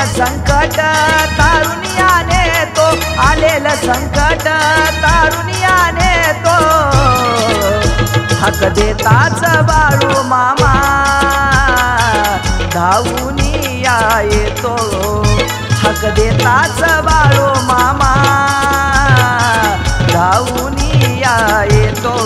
संकट तारुण्याने तो, आलेलं संकट तारुण्याने तो, हक देताच बाळू मामा धावूनी येतो, हक देताच बाळू मामा धावूनी येतो.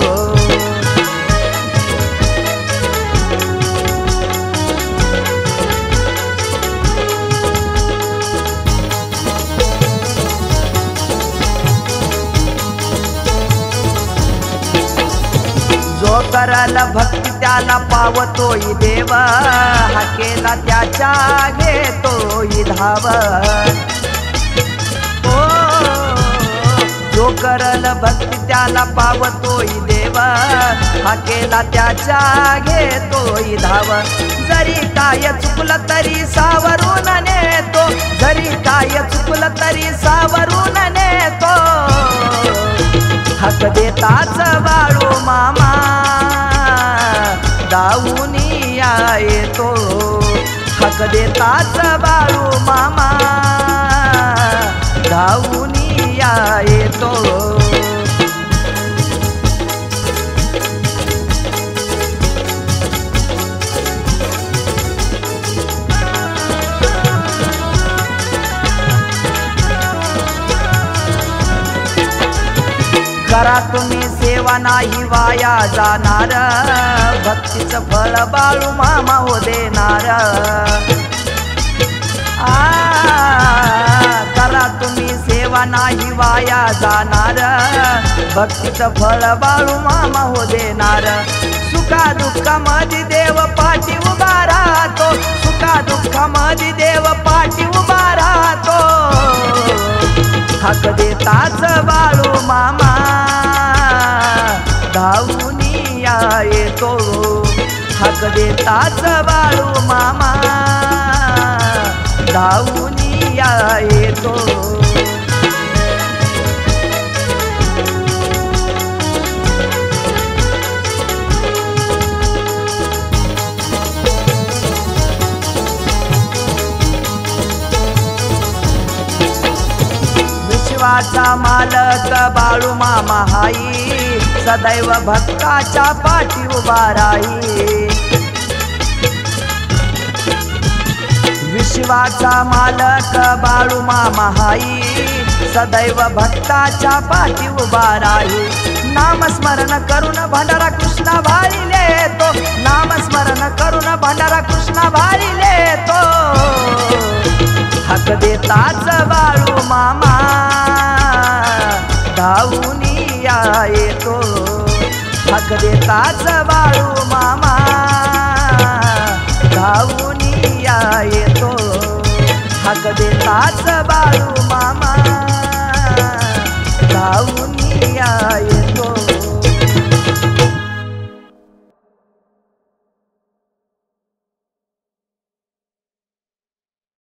जो करल भक्ती त्याला पावतोय देव, हाकेला त्याच्या घेतोय धाव. ओ जो करल भक्ती त्याला पावतोय देव, हाकेला त्याच्या घेतोय धाव. जरी काय चुकलं तरी सावरून नेतो, जरी काय चुकलं तरी सावरून नेतो, हक देताच बाळू मामा धावूनी येतो, हक देताच बाळू मामा धावूनी येतो. करा तुम्ही सेवा नाही वाया जाणार, भक्तीचं फळ बाळू मामा हो देणार. करा तुम्ही सेवा नाही वाया जाणार, भक्तीचं फळ बाळू मामा हो देणार. सुखा दुःखामध्ये देव पाठी उभा राहतो, सुखा दुःखामध्ये देव पाठी उभा राहतो, हक देताच बाळू मामा धावूनी येतो, हक देताच बाळू मामा धावूनी येतो. विश्वाचा मालक बाळू मामा हाई, सदैव भक्ताच्या पाठी उभा राही. विश्वाचा मालक बाळू मामा हाई, सदैव भक्ताच्या पाठी उभा राही. नामस्मरण करून भंडारा कृष्णा भारिले तो, नामस्मरण करून भंडारा कृष्णा भारिले तो, हक देताच बाळू मामा धावूनी येतो, हक देताच बाळू मामा धावूनी येतो, हक देताच बाळू मामा